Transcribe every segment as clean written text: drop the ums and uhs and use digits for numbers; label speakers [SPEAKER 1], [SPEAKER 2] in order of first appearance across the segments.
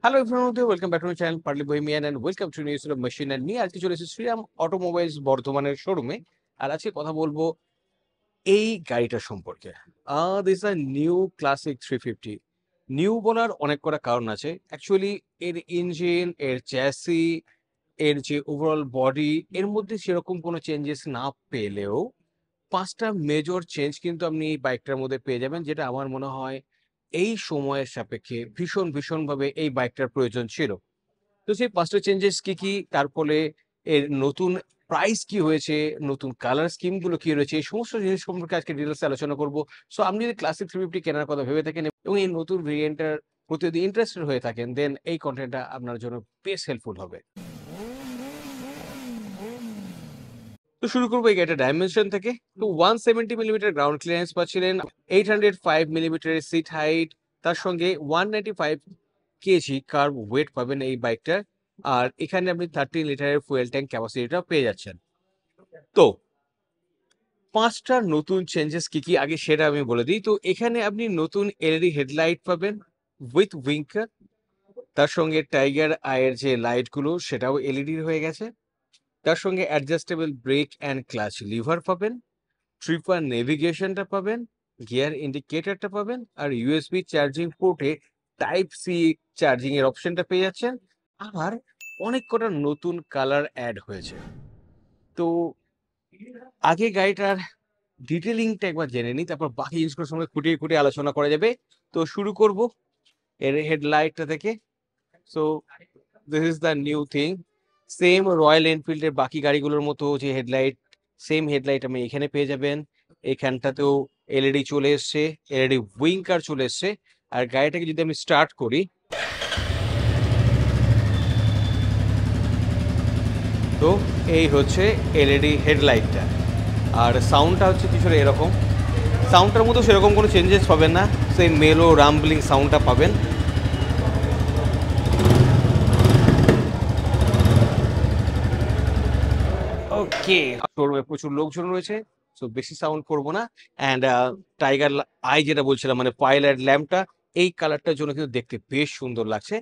[SPEAKER 1] Hello everyone, welcome back to my channel Partly Bohemian and welcome to News Machine and নিয়ে আজকে চলে এসেছি Shriram automobiles বর্ধমানের শোরুমে। আর আজকে কথা বলবো এই গাড়িটা সম্পর্কে। This a new classic 350। New বলার অনেক কটা কারণ আছে। অ্যাকচুয়ালি এর ইঞ্জিন, এর চ্যাসি, এর যে ওভারঅল বডি, এর মধ্যে সেরকম কোনো চেঞ্জেস না পেলেও ৫টা মেজর চেঞ্জ কিন্তু আপনি এই বাইকটার মধ্যে পেয়ে যাবেন, যেটা আমার মনে হয় এই সময়ের সাপেক্ষে ভীষণভাবে এই বাইকটার প্রয়োজন ছিল। তো সেই ৫টা চেঞ্জেস কি, কি? তার ফলে এর নতুন প্রাইস কি হয়েছে, নতুন কালার স্কিম গুলো কি রয়েছে, এই সমস্ত জিনিস সম্পর্কে আজকে ডিটেইলস এ আলোচনা করব। সো আপনি যদি ক্লাসিক 350 কেনার কথা ভেবে থাকেন এবং এই নতুন ভেরিয়েন্টটার প্রতি যদি ইন্টারেস্টেড হয়ে থাকেন, দেন এই কনটেন্টটা আপনার জন্য বেশ হেল্পফুল হবে। তো শুরু করবো এই গাড়িটার ডাইমেনশন থেকে। তো 170 মিলিমিটার গ্রাউন্ড ক্লিয়ারেন্স পাচ্ছিলেন, 805 মিলিমিটারের সিট হাইট, তার সঙ্গে 195 কেজি কার্ভ ওয়েট পাবেন এই বাইকটার। আর এখানে আপনি 13 লিটারের ফুয়েল ট্যাঙ্ক ক্যাপাসিটিটা পেয়ে যাচ্ছেন। তো ৫টা নতুন চেঞ্জেস কি কি আগে সেটা আমি বলে দিই। তো এখানে আপনি নতুন এলইডি হেডলাইট পাবেন উইথ উইঙ্কার, তার সঙ্গে টাইগার আয়ের যে লাইট গুলো সেটাও এলইডি হয়ে গেছে। তার সঙ্গে adjustable brake and clutch lever পাবেন, ট্রিপার নেভিগেশনটা পাবেন, গিয়ার ইন্ডিকেটরটা পাবেন, আর ইউএসবি চার্জিং পোর্টে টাইপ সি চার্জিং এর অপশনটা পেয়ে যাচ্ছেন। আর অনেক কটা নতুন কালার অ্যাড হয়েছে। তো আগে গাড়িটার ডিটেলিংটা একবার জেনে নিই, তারপর বাকি জিনিসগুলোর সঙ্গে খুঁটিয়ে খুঁটিয়ে আলোচনা করা যাবে। তো শুরু করব এর হেডলাইটটা থেকে। So this is the new thing. Same Royal এনফিল্ডের বাকি গাড়িগুলোর মতো যে হেডলাইট, সেম হেডলাইট আমি এখানে পেয়ে যাবেন। এখানটাতেও এলইডি চলে এসছে, এলইডি উইঙ্কার চলে এসছে। আর গাড়িটাকে যদি আমি স্টার্ট করি, তো এই হচ্ছে এলইডি হেডলাইটটা। আর সাউন্ডটা হচ্ছে কিছুটা এরকম। সাউন্ডটার মধ্যে সেরকম কোনো চেঞ্জেস পাবেন না, সেই মেলো রাম্বলিং সাউন্ডটা পাবেন। ওকে, শোরুমে প্রচুর লোকজন রয়েছে, সো বেশি সাউন্ড করবো না। অ্যান্ড টাইগার আই যেটা বলছিলাম, মানে পাইলট ল্যাম্পটা, এই কালারটার জন্য কিন্তু দেখতে বেশ সুন্দর লাগছে।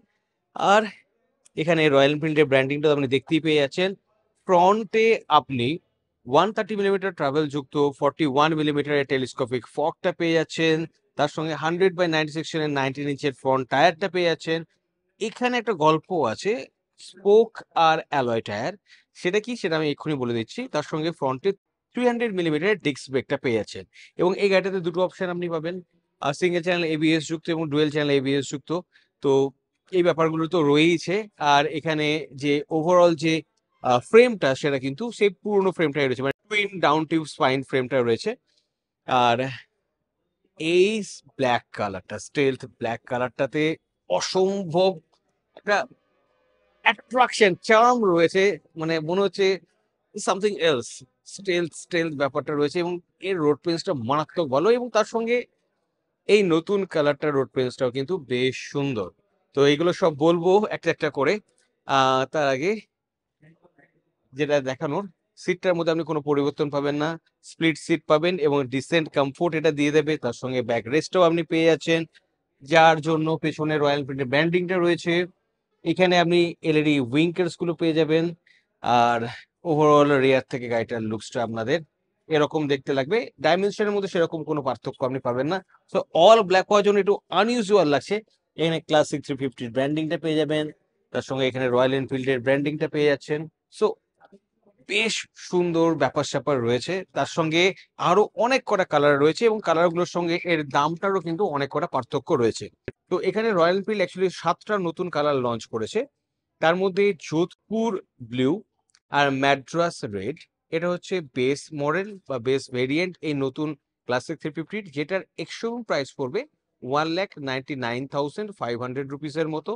[SPEAKER 1] আর এখানে রয়্যাল এনফিল্ডের ব্র্যান্ডিংটা আপনি দেখতেই পেয়ে যাচ্ছেন। ফ্রন্টে আপনি 130 মিলিমিটার ট্রাভেল যুক্ত 41 মিলিমিটারের টেলিস্কোপিক ফগটা পেয়ে যাচ্ছেন। তার সঙ্গে 100/90 সেকশনের 19 ইঞ্চের ফ্রন্ট টায়ারটা পেয়ে যাচ্ছেন। এখানে একটা গল্প আছে, স্পোক আর অ্যালয় টায়ার। সেটা কি, সেটা আমি এক্ষুনি বলে দিচ্ছি। তার সঙ্গে ফ্রন্টে 300 মিলিমিটারের ডিস্ক ব্রেকটা পেয়ে যাচ্ছেন। এবং এই গাড়িটাতে দুটো অপশন আপনি পাবেন, সিঙ্গেল চ্যানেল এবিএস যুক্ত এবং ডুয়েল চ্যানেল এবিএস যুক্ত। তো এই ব্যাপারগুলো তো রয়েইছে। আর এখানে যে ওভারঅল যে ফ্রেমটা, সেটা কিন্তু সেই পুরোনো ফ্রেমটাই রয়েছে, মানে টুইন ডাউন টিউব স্পাইন ফ্রেমটা রয়েছে। আর এই ব্ল্যাক কালারটা, স্টেলথ ব্ল্যাক কালারটাতে অসম্ভব একটা অ্যাট্রাকশন, চার্ম রয়েছে। মানে মনে হচ্ছে সামথিং এলস, স্টেলথ স্টেলথ ব্যাপারটা রয়েছে। এবং এর রোড পেন্সটা মারাত্মক ভালো, এবং তার সঙ্গে এই নতুন কালারটা রোড পেন্সটাও কিন্তু বেশ সুন্দর। তো এইগুলো সব বলবো একটা একটা করে। তার আগে যেটা দেখানোর, সিটটার মধ্যে আপনি কোনো পরিবর্তন পাবেন না, স্প্লিট সিট পাবেন এবং ডিসেন্ট কমফোর্ট এটা দিয়ে দেবে। তার সঙ্গে ব্যাক রেস্টও আপনি পেয়ে যাচ্ছেন, যার জন্য পেছনে রয়্যাল এনফিল্ডের ব্র্যান্ডিংটা রয়েছে। এখানে আপনি এলইডি উইঙ্কার্স গুলো পেয়ে যাবেন। আর ওভারঅল রেয়ার থেকে গাড়িটার লুকসটা আপনাদের এরকম দেখতে লাগবে। ডাইমেনশনের মধ্যে সেরকম কোনো পার্থক্য আপনি পাবেন না। সো অল ব্ল্যাক হওয়ার জন্য একটু আনইউজুয়াল লাগছে। এখানে ক্লাসিক 350 ব্র্যান্ডিংটা পেয়ে যাবেন, তার সঙ্গে এখানে রয়্যাল এনফিল্ডের ব্র্যান্ডিংটা পেয়ে যাচ্ছেন। সো বেশ সুন্দর ব্যাপার স্যাপার রয়েছে। তার সঙ্গে আরো অনেক কটা কালার রয়েছে এবং কালারগুলোর সঙ্গে এর দামটারও কিন্তু অনেক কটা পার্থক্য রয়েছে। তো এখানে রয়্যাল এনফিল্ড অ্যাকচুয়ালি 7টা নতুন কালার লঞ্চ করেছে। তার মধ্যে যোধপুর ব্লু আর ম্যাড্রাস রেড, এটা হচ্ছে বেস মডেল বা বেস ভেরিয়েন্ট এই নতুন ক্লাসিক 350, যেটার এক্সশোরুম প্রাইস পড়বে 1,99,500 রুপিসের মতো।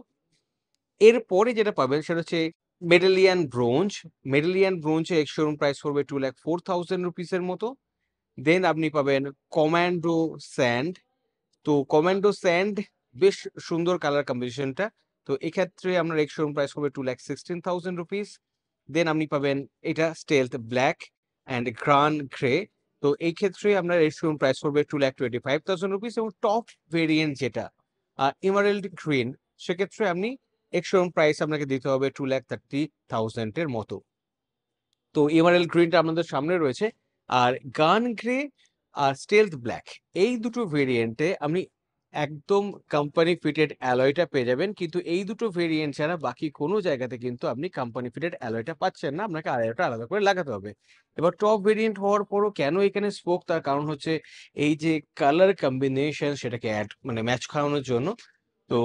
[SPEAKER 1] এরপরে যেটা পাবেন সেটা হচ্ছে মেডেলিয়ান ব্রোঞ্জ। মেডেলিয়ান ব্রোঞ্জে এক্স-শোরুম প্রাইস পড়বে 2,04,000 রুপিসের মতো। দেন আপনি পাবেন কমান্ডো স্যান্ড। তো কমান্ডো স্যান্ড বেশ সুন্দর কালার কম্বিনেশনটা। তো এক্ষেত্রে আপনার এক্স-শোরুম প্রাইস হবে 2,16,000 রুপিস। দেন আপনি পাবেন এটা স্টেলথ ব্ল্যাক অ্যান্ড গ্রান গ্রে। তো এই ক্ষেত্রে আপনার এক্স-শোরুম প্রাইস পড়বে 2,25,000 রুপিস। এবং টপ ভেরিয়েন্ট যেটা এমারেল্ড গ্রিন, সেক্ষেত্রে আপনি এক্স-শোরুম প্রাইস আপনাকে দিতে হবে 2,30,000 এর মতো। তো এমারেল্ড গ্রিনটা আমাদের সামনে রয়েছে। আর গান গ্রে আর স্টেলথ ব্ল্যাক এই দুটো ভেরিয়েন্টে আপনি একদম কোম্পানি ফিটেড অ্যালয়টা পেয়ে যাবেন। কিন্তু এই দুটো ভেরিয়েন্ট ছাড়া বাকি কোনো জায়গাতে কিন্তু আপনি কোম্পানি ফিটেড অ্যালয়টা পাচ্ছেন না। আপনাকে অ্যালয়টা আলাদা করে লাগাতে হবে। এবার টপ ভেরিয়েন্ট হওয়ার পরও কেন এখানে স্পোক, তার কারণ হচ্ছে এই যে কালার কম্বিনেশন সেটাকে মানে ম্যাচ খাওয়ানোর জন্য। তো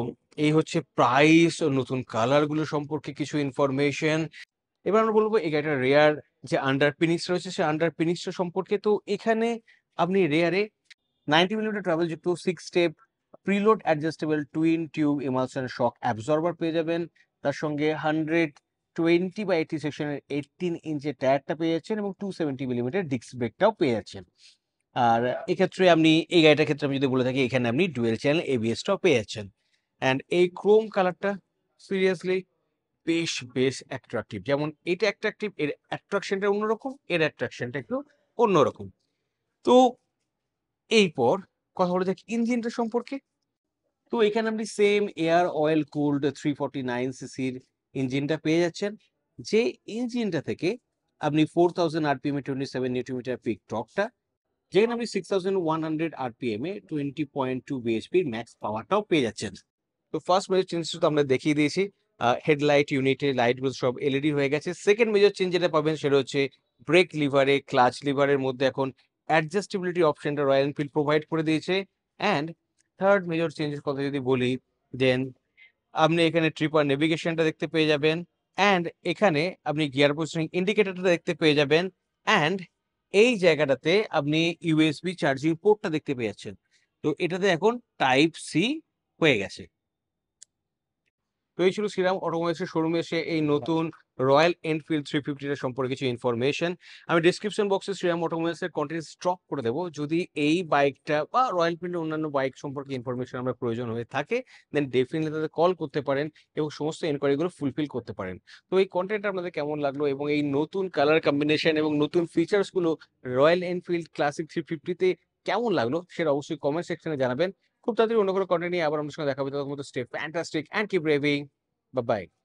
[SPEAKER 1] এই হচ্ছে প্রাইস ও নতুন কালার গুলো সম্পর্কে কিছু ইনফরমেশন। এবার আমরা বলবো এই গাড়িটার রেয়ার যে আন্ডার পিনিক্স রয়েছে সে আন্ডার পিনিক্সটা সম্পর্কে। তো এখানে আপনি রেয়ারে 90 মিলিমিটার ট্রাভেল যুক্ত 6 step preload adjustable twin tube emulsion shock absorber পেয়ে যাবেন। তার সঙ্গে 120/80 সেকশনের 18 ইঞ্চের টায়ারটা পেয়ে যাচ্ছেন এবং 270 মিলিমিটার ডিস্ক ব্রেকটাও পেয়ে যাচ্ছেন। আর এক্ষেত্রে আপনি এই গাড়িটার ক্ষেত্রে আমি যদি বলে থাকি এখানে আপনি ডুয়েল চ্যানেল এবিএসটাও পেয়ে যাচ্ছেন। অ্যান্ড এই ক্রোম কালারটা সিরিয়াসলি বেশ অ্যাট্রাকটিভ। যেমন এটা অ্যাট্রাকটিভ, এর অ্যাট্রাকশনটা অন্যরকম, এর অ্যাট্রাকশনটা একটু অন্যরকম। তো এরপর কথা বলা যাক ইঞ্জিনটা সম্পর্কে। তো এখানে আপনি সেম এয়ার অয়েল কুলড 349 সিসির ইঞ্জিনটা পেয়ে যাচ্ছেন। যে ইঞ্জিনটা থেকে আপনি 4000 আরপিএম এ 27 নিউটন মিটার পিক টর্কটা, যেখানে আপনি 6100 আরপিএম এ 20.2 বিএইচপির ম্যাক্স পাওয়ারটাও পেয়ে যাচ্ছেন। তো ফার্স্ট মেজর চেঞ্জটা তো আমরা দেখিয়ে দিয়েছি। হেডলাইট ইউনিটে লাইটগুলো সব এলইডি হয়ে গেছে। সেকেন্ড মেজর চেঞ্জ যেটা পাবেন সেটা হচ্ছে ব্রেক লিভারে, ক্লাচ লিভারের মধ্যে এখন অ্যাডজাস্টেবিলিটি অপশনটা রয়্যাল এনফিল্ড প্রোভাইড করে দিয়েছে। অ্যান্ড থার্ড মেজর চেঞ্জের কথা যদি বলি, দেন আপনি এখানে ট্রিপার নেভিগেশনটা দেখতে পেয়ে যাবেন। অ্যান্ড এখানে আপনি গিয়ার পজিশনিং ইন্ডিকেটরটা দেখতে পেয়ে যাবেন। অ্যান্ড এই জায়গাটাতে আপনি ইউএসবি চার্জিং পোর্টটা দেখতে পেয়ে যাচ্ছেন। তো এটাতে এখন টাইপ সি হয়ে গেছে। তো এই ছিল শ্রীরাম অটোমোবাইলসের শোরুমে এসে এই নতুন রয়্যাল এনফিল্ড 350 এর সম্পর্কে কিছু ইনফরমেশন। আমি ডিসক্রিপশন বক্সে শ্রীরাম অটোমোবাইলসের কন্টেন্ট স্টক করে দেবো। যদি এই বাইকটা বা রয়্যাল এনফিল্ডের অন্যান্য বাইক সম্পর্কে ইনফরমেশন আমার প্রয়োজন হয়ে থাকে, দেন ডেফিনেটলি তাদের কল করতে পারেন এবং সমস্ত এনকোয়ারিগুলো ফুলফিল করতে পারেন। তো এই কন্টেন্ট আপনাদের কেমন লাগলো এবং এই নতুন কালার কম্বিনেশন এবং নতুন ফিচার্সগুলো রয়্যাল এনফিল্ড ক্লাসিক 350 তে কেমন লাগলো সেটা অবশ্যই কমেন্ট সেকশনে জানাবেন। খুব তাড়াতাড়ি অন্য কোনো কন্টেন্ট নিয়ে আবার আমাদের সঙ্গে দেখা হবে। ততক্ষণ মতো stay fantastic and keep revving. Bye bye.